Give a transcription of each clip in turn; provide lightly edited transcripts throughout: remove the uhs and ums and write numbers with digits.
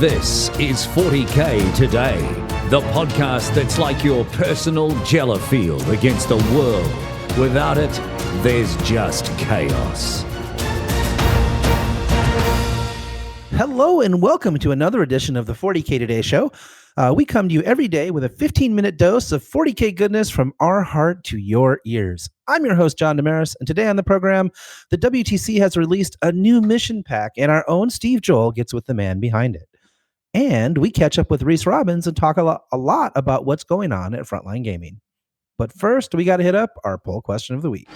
This is 40K Today, the podcast that's like your personal Jella field against the world. Without it, there's just chaos. Hello and welcome to another edition of the 40K Today show. We come to you every day with a 15-minute dose of 40K goodness from our heart to your ears. I'm your host, John Damaris, and today on the program, the WTC has released a new mission pack, and our own Steve Joel gets with the man behind it. And we catch up with Reese Robbins and talk a lot about what's going on at Frontline Gaming. But first, we got to hit up our poll question of the week.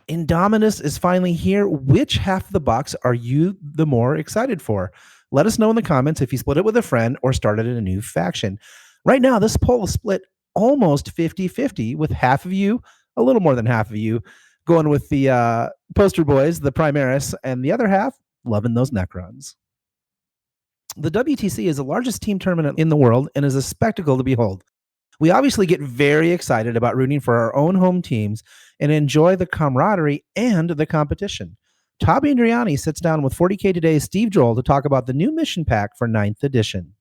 Indominus is finally here. Which half of the box are you the more excited for? Let us know in the comments if you split it with a friend or started a new faction. Right now, this poll is split almost 50-50, with half of you, a little more than half of you, going with the poster boys, the Primaris, and the other half loving those Necrons. The WTC is the largest team tournament in the world and is a spectacle to behold. We obviously get very excited about rooting for our own home teams and enjoy the camaraderie and the competition. Tom Adriani sits down with 40K Today's Steve Joel to talk about the new mission pack for 9th edition.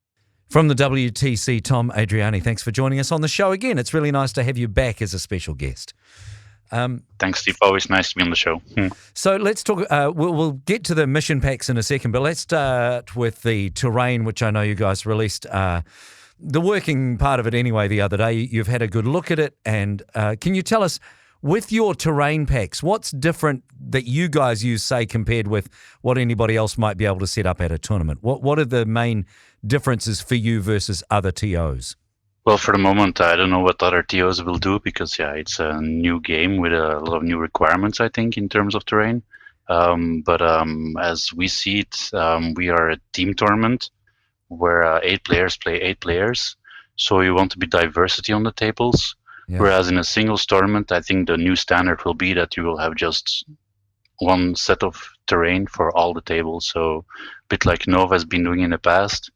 From the WTC, Tom Adriani, thanks for joining us on the show again. It's really nice to have you back as a special guest. Thanks, Steve. Always nice to be on the show. So let's talk. We'll get to the mission packs in a second, but let's start with the terrain, which I know you guys released the working part of it anyway the other day. You've had a good look at it, and can you tell us, with your terrain packs, what's different that you guys use, say, compared with what anybody else might be able to set up at a tournament? What are the main differences for you versus other TOs? Well, for the moment, I don't know what other TOs will do because, it's a new game with a lot of new requirements, I think, in terms of terrain. But as we see it, we are a team tournament where 8 players play 8 players. So you want to be diversity on the tables. Yeah. Whereas in a singles tournament, I think the new standard will be that you will have just one set of terrain for all the tables. So a bit like Nova has been doing in the past.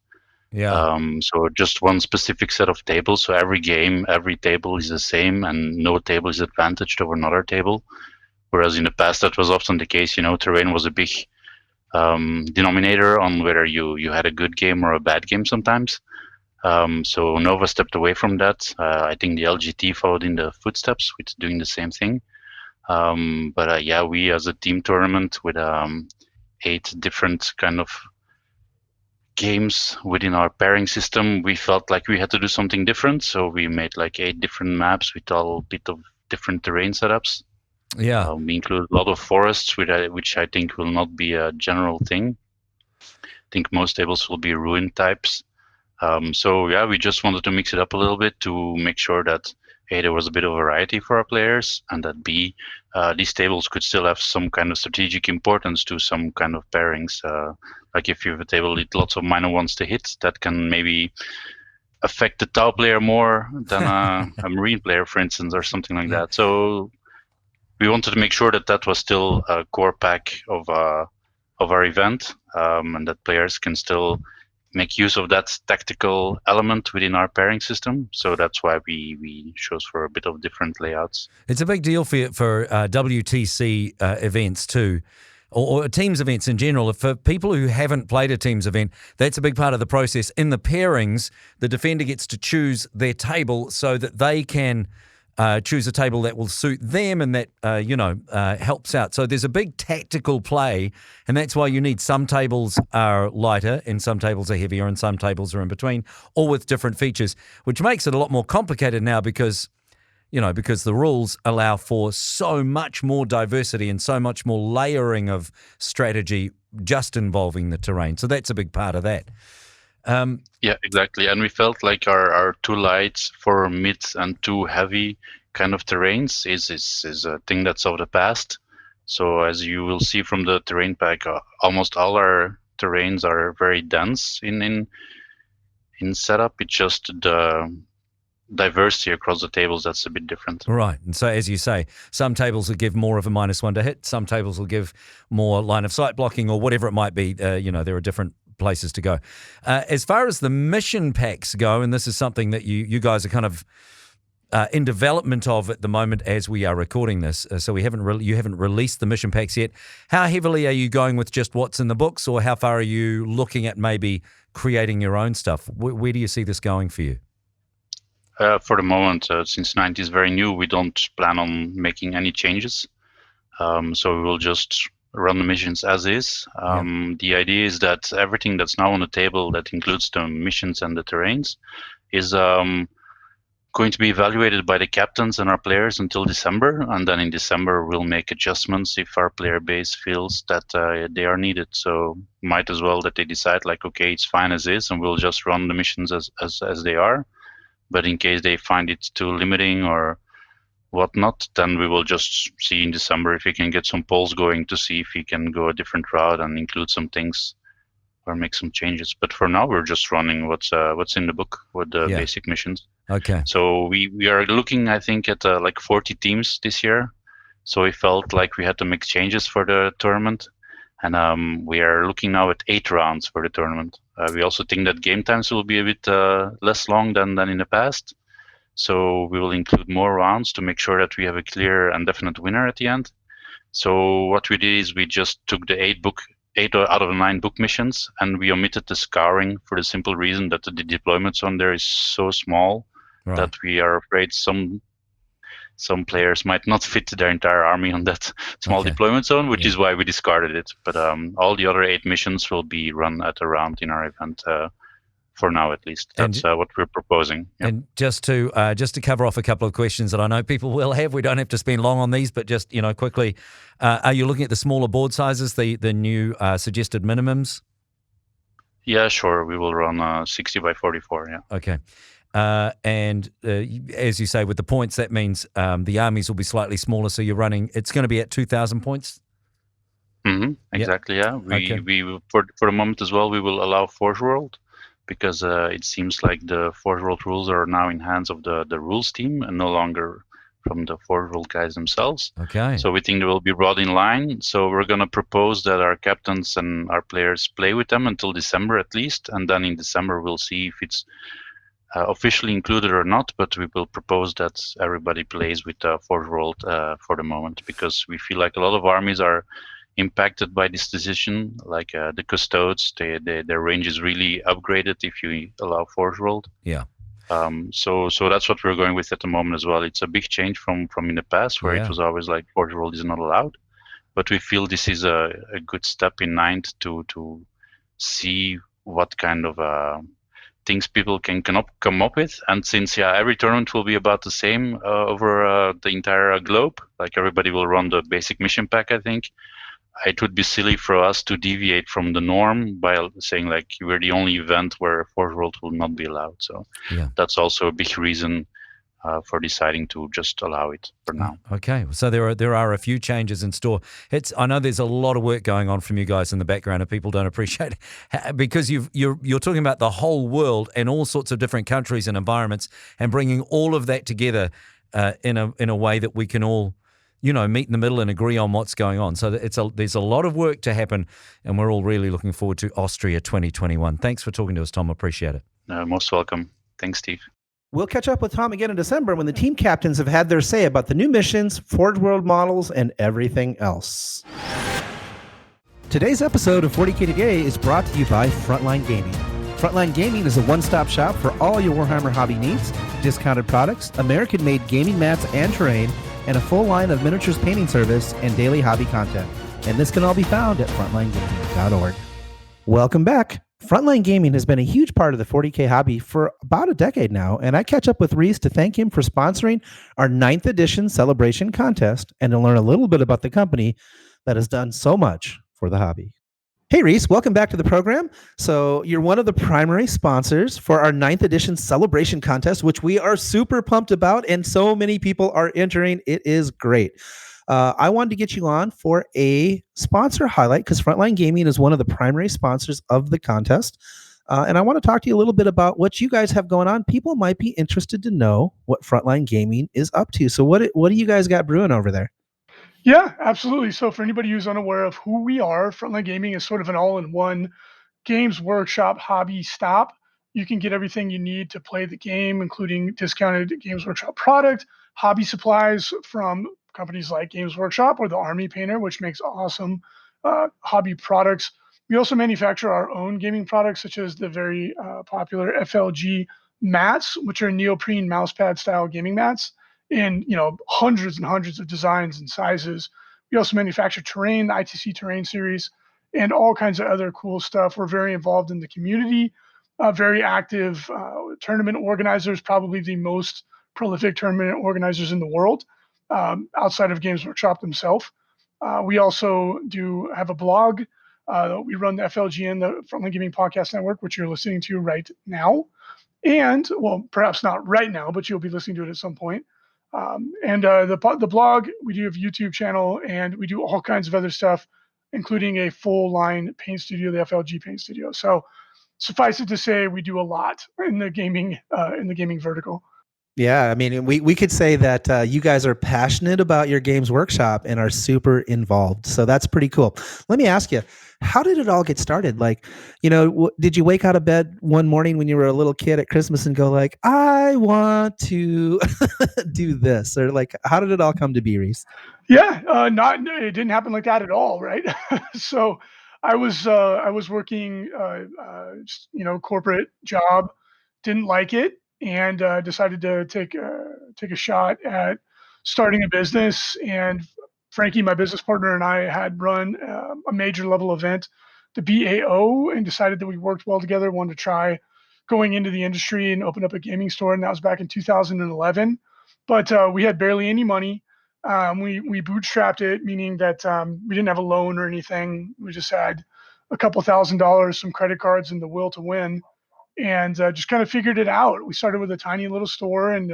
Yeah. So just one specific set of tables. So every game, every table is the same, and no table is advantaged over another table. Whereas in the past, that was often the case. Terrain was a big denominator on whether you had a good game or a bad game sometimes. So Nova stepped away from that. I think the LGT followed in the footsteps with doing the same thing. But we as a team tournament with 8 different kind of games within our pairing system, we felt like we had to do something different. So we made like 8 different maps with all a bit of different terrain setups. Yeah. We include a lot of forests, which I think will not be a general thing. I think most tables will be ruin types. We just wanted to mix it up a little bit to make sure that A, there was a bit of variety for our players, and that B, these tables could still have some kind of strategic importance to some kind of pairings. Like if you have a table with lots of -1s to hit, that can maybe affect the Tau player more than a Marine player, for instance, or something like that. So we wanted to make sure that that was still a core pack of our event, and that players can still make use of that tactical element within our pairing system. So that's why we chose for a bit of different layouts. It's a big deal for WTC events too, or teams events in general. For people who haven't played a teams event, that's a big part of the process. In the pairings, the defender gets to choose their table so that they can choose a table that will suit them and that, helps out. So there's a big tactical play, and that's why you need some tables are lighter and some tables are heavier and some tables are in between, all with different features, which makes it a lot more complicated now because the rules allow for so much more diversity and so much more layering of strategy just involving the terrain. So that's a big part of that. Yeah, exactly. And we felt like our 2 lights for mid and 2 heavy kind of terrains is a thing that's of the past. So as you will see from the terrain pack, almost all our terrains are very dense in setup. It's just the diversity across the tables that's a bit different. Right. And so as you say, some tables will give more of a -1 to hit, some tables will give more line of sight blocking or whatever it might be. There are different places to go. As far as the mission packs go, and this is something that you guys are kind of in development of at the moment as we are recording this. So you haven't released the mission packs yet. How heavily are you going with just what's in the books, or how far are you looking at maybe creating your own stuff? Where do you see this going for you? For the moment, since 90 is very new, we don't plan on making any changes. So we will just run the missions as is. The idea is that everything that's now on the table, that includes the missions and the terrains, is going to be evaluated by the captains and our players until December, and then in December we'll make adjustments if our player base feels that they are needed. So might as well that they decide like, okay, it's fine as is, and we'll just run the missions as they are. But in case they find it too limiting or whatnot, then we will just see in December if we can get some polls going to see if we can go a different route and include some things or make some changes. But for now, we're just running what's in the book with the basic missions. Okay. So we are looking, I think, at like 40 teams this year. So we felt like we had to make changes for the tournament. And we are looking now at 8 rounds for the tournament. We also think that game times will be a bit less long than in the past. So we will include more rounds to make sure that we have a clear and definite winner at the end. So what we did is we just took the 8 out of the 9 book missions, and we omitted the scouring for the simple reason that the deployment zone there is so small that we are afraid some players might not fit their entire army on that small deployment zone, which is why we discarded it. But all the other 8 missions will be run at a round in our event. For now, at least. That's what we're proposing. Yep. And just to cover off a couple of questions that I know people will have, we don't have to spend long on these, but just quickly, are you looking at the smaller board sizes, the new suggested minimums? Yeah, sure. We will run 60 by 44. Yeah. Okay. And as you say, with the points, that means the armies will be slightly smaller. So it's going to be at 2,000 points. Mm-hmm. Exactly. Yeah. We for the moment as well, we will allow Forge World, because it seems like the Forge World rules are now in hands of the rules team and no longer from the Forge World guys themselves. Okay. So we think they will be brought in line. So we're going to propose that our captains and our players play with them until December at least. And then in December, we'll see if it's officially included or not. But we will propose that everybody plays with Forge World for the moment, because we feel like a lot of armies are impacted by this decision, like the Custodes. Their range is really upgraded if you allow Forge World. Yeah. So that's what we're going with at the moment as well. It's a big change from in the past, where it was always like Forge World is not allowed. But we feel this is a good step in 9th to see what kind of things people can come up with. And since every tournament will be about the same over the entire globe, like everybody will run the basic mission pack, I think. It would be silly for us to deviate from the norm by saying like we're the only event where Forge World will not be allowed. So that's also a big reason for deciding to just allow it for now. Okay, so there are a few changes in store. I know there's a lot of work going on from you guys in the background, and people don't appreciate it because you're talking about the whole world and all sorts of different countries and environments, and bringing all of that together in a way that we can all meet in the middle and agree on what's going on. So there's a lot of work to happen, and we're all really looking forward to Austria 2021. Thanks for talking to us, Tom. Appreciate it. Most welcome. Thanks, Steve. We'll catch up with Tom again in December when the team captains have had their say about the new missions, Forge World models, and everything else. Today's episode of 40K Today is brought to you by Frontline Gaming. Frontline Gaming is a one-stop shop for all your Warhammer hobby needs, discounted products, American-made gaming mats and terrain, and a full line of miniatures painting service and daily hobby content. And this can all be found at frontlinegaming.org. Welcome back. Frontline Gaming has been a huge part of the 40K hobby for about a decade now, and I catch up with Reese to thank him for sponsoring our 9th edition celebration contest and to learn a little bit about the company that has done so much for the hobby. Hey, Reese, welcome back to the program. So you're one of the primary sponsors for our 9th edition celebration contest, which we are super pumped about, and so many people are entering. It is great. I wanted to get you on for a sponsor highlight because Frontline Gaming is one of the primary sponsors of the contest. And I want to talk to you a little bit about what you guys have going on. People might be interested to know what Frontline Gaming is up to. So what do you guys got brewing over there? Yeah, absolutely. So for anybody who's unaware of who we are, Frontline Gaming is sort of an all-in-one Games Workshop hobby stop. You can get everything you need to play the game, including discounted Games Workshop product, hobby supplies from companies like Games Workshop or the Army Painter, which makes awesome hobby products. We also manufacture our own gaming products, such as the very popular FLG mats, which are neoprene mousepad style gaming mats in hundreds and hundreds of designs and sizes. We also manufacture terrain, the ITC terrain series, and all kinds of other cool stuff. We're very involved in the community, very active tournament organizers, probably the most prolific tournament organizers in the world, outside of Games Workshop themselves. We also do have a blog. We run the FLGN, the Frontline Gaming Podcast Network, which you're listening to right now. And, well, perhaps not right now, but you'll be listening to it at some point. The blog, we do have a YouTube channel, and we do all kinds of other stuff, including a full line paint studio, the FLG paint studio. So suffice it to say, we do a lot in the gaming vertical. Yeah, I mean, we could say that you guys are passionate about your Games Workshop and are super involved. So that's pretty cool. Let me ask you, how did it all get started? Like, did you wake out of bed one morning when you were a little kid at Christmas and go like, I want to do this? Or like, how did it all come to be, Reese? Yeah, it didn't happen like that at all, right? So I was working, corporate job, didn't like it, and decided to take a shot at starting a business. And Frankie, my business partner, and I had run a major level event, the BAO, and decided that we worked well together. Wanted to try going into the industry and open up a gaming store, and that was back in 2011. But we had barely any money. We bootstrapped it, meaning that we didn't have a loan or anything. We just had a couple $1,000s, some credit cards, and the will to win, and just kind of figured it out. We started with a tiny little store in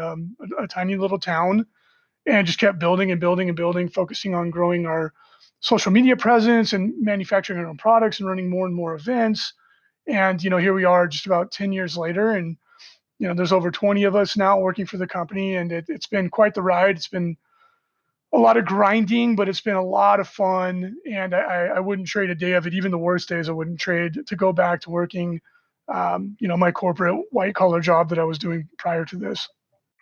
a tiny little town, and just kept building and building and building, focusing on growing our social media presence and manufacturing our own products and running more and more events. And here we are, just about 10 years later, and there's over 20 of us now working for the company, and it's been quite the ride. It's been a lot of grinding, but it's been a lot of fun, and I wouldn't trade a day of it. Even the worst days, I wouldn't trade to go back to working, my corporate white collar job that I was doing prior to this.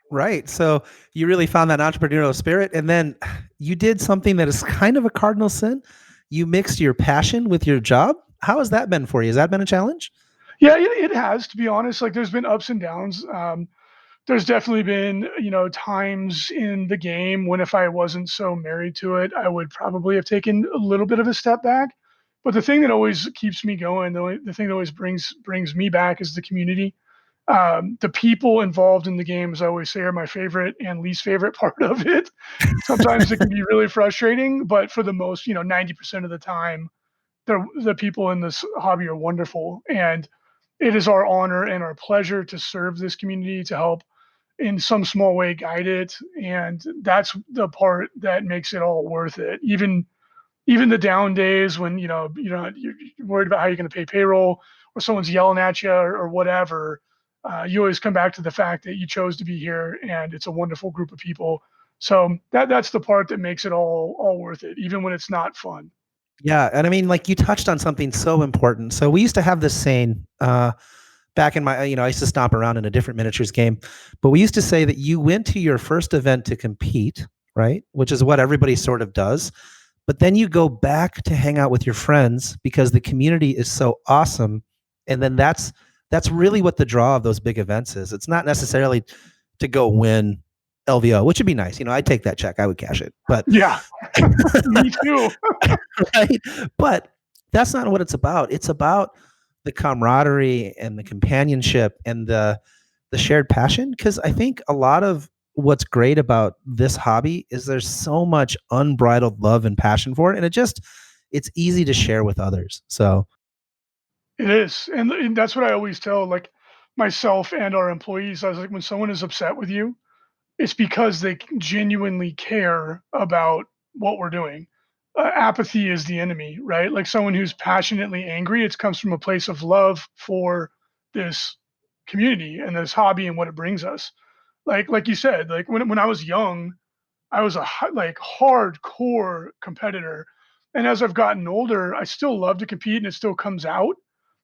Right. So you really found that entrepreneurial spirit, and then you did something that is kind of a cardinal sin. You mixed your passion with your job. How has that been for you? Has that been a challenge? Yeah, it has, to be honest. Like, there's been ups and downs. There's definitely been, times in the game when if I wasn't so married to it, I would probably have taken a little bit of a step back. But the thing that always keeps me going, the thing that always brings me back is the community. The people involved in the game, as I always say, are my favorite and least favorite part of it. Sometimes it can be really frustrating, but for the most, 90% of the time, the people in this hobby are wonderful. And it is our honor and our pleasure to serve this community, to help in some small way guide it. And that's the part that makes it all worth it. Even the down days when you're worried about how you're going to pay payroll, or someone's yelling at you, or whatever, you always come back to the fact that you chose to be here, and it's a wonderful group of people. So that's the part that makes it all worth it, even when it's not fun. Yeah, and I mean, like, you touched on something so important. So we used to have this saying back in my, I used to stomp around in a different miniatures game, but we used to say that you went to your first event to compete, right? Which is what everybody sort of does. But then you go back to hang out with your friends because the community is so awesome. And then that's really what the draw of those big events is. It's not necessarily to go win LVO, which would be nice. I'd take that check. I would cash it. But Yeah, me too. right? But that's not what it's about. It's about the camaraderie and the companionship and the shared passion. Because I think a lot of what's great about this hobby is there's so much unbridled love and passion for it, and it's easy to share with others. So It is, and that's what I always tell, like, myself and our employees. I was like, when someone is upset with you, it's because they genuinely care about what we're doing. Apathy is the enemy, right? Like, someone who's passionately angry, it comes from a place of love for this community and this hobby and what it brings us. Like you said, like, when I was young, I was like hardcore competitor, and as I've gotten older, I still love to compete, and it still comes out.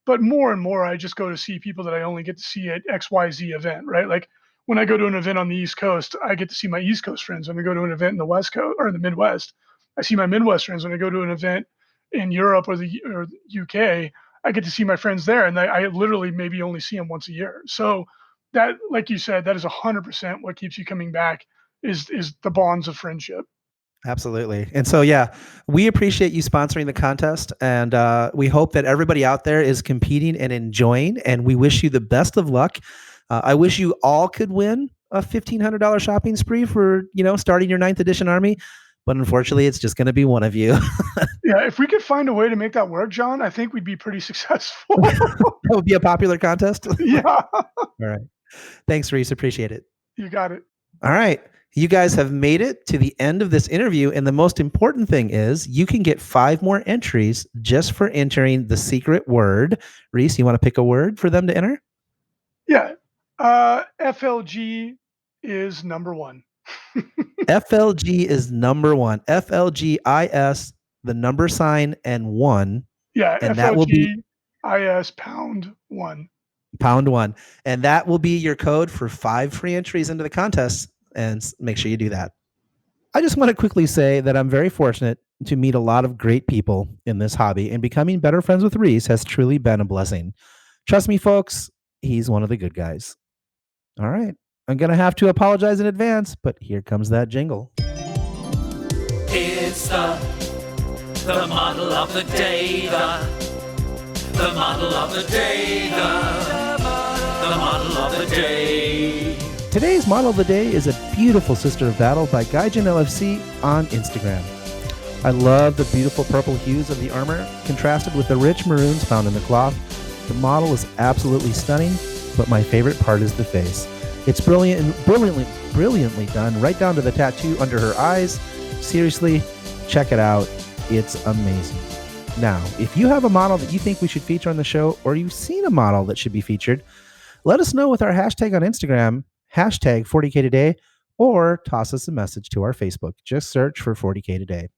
But more and more, I just go to see people that I only get to see at XYZ event, right? Like when I go to an event on the East Coast, I get to see my East Coast friends. When I go to an event in the West Coast or in the Midwest, I see my Midwest friends. When I go to an event in Europe or the UK, I get to see my friends there, and I literally maybe only see them once a year. So that, like you said, that is 100% what keeps you coming back is the bonds of friendship. Absolutely. And so, yeah, we appreciate you sponsoring the contest, and we hope that everybody out there is competing and enjoying, and we wish you the best of luck. I wish you all could win a $1,500 shopping spree for, starting your 9th edition army, but unfortunately, it's just going to be one of you. Yeah, if we could find a way to make that work, John, I think we'd be pretty successful. That would be a popular contest. Yeah. All right. Thanks, Reese. Appreciate it. You got it. All right. You guys have made it to the end of this interview. And the most important thing is you can get 5 more entries just for entering the secret word. Reese, you want to pick a word for them to enter? Yeah. FLG is number 1. FLG is number 1. FLGIS, the number sign, and 1. Yeah. And FLG, that will be IS pound 1. Pound 1. And that will be your code for 5 free entries into the contest. And make sure you do that. I just want to quickly say that I'm very fortunate to meet a lot of great people in this hobby, and becoming better friends with Reese has truly been a blessing. Trust me, folks, he's one of the good guys. All right. I'm going to have to apologize in advance, but here comes that jingle. It's the model of the day, the model of the day, the model of the day. Today's model of the day is a beautiful Sister of Battle by Gaijin LFC on Instagram. I love the beautiful purple hues of the armor contrasted with the rich maroons found in the cloth. The model is absolutely stunning, but my favorite part is the face. It's brilliantly done, right down to the tattoo under her eyes. Seriously, check it out. It's amazing. Now, if you have a model that you think we should feature on the show, or you've seen a model that should be featured, let us know with our hashtag on Instagram, hashtag 40K Today, or toss us a message to our Facebook. Just search for 40K Today.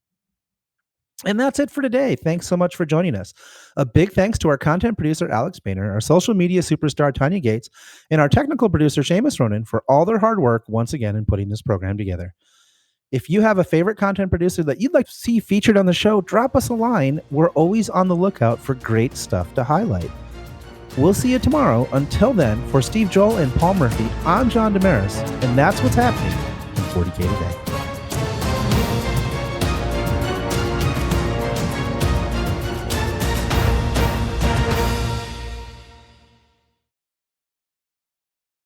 And that's it for today. Thanks so much for joining us. A big thanks to our content producer, Alex Boehner, our social media superstar, Tanya Gates, and our technical producer, Seamus Ronan, for all their hard work once again in putting this program together. If you have a favorite content producer that you'd like to see featured on the show, drop us a line. We're always on the lookout for great stuff to highlight. We'll see you tomorrow. Until then, for Steve Joel and Paul Murphy, I'm John Damaris, and that's what's happening in 40K Today.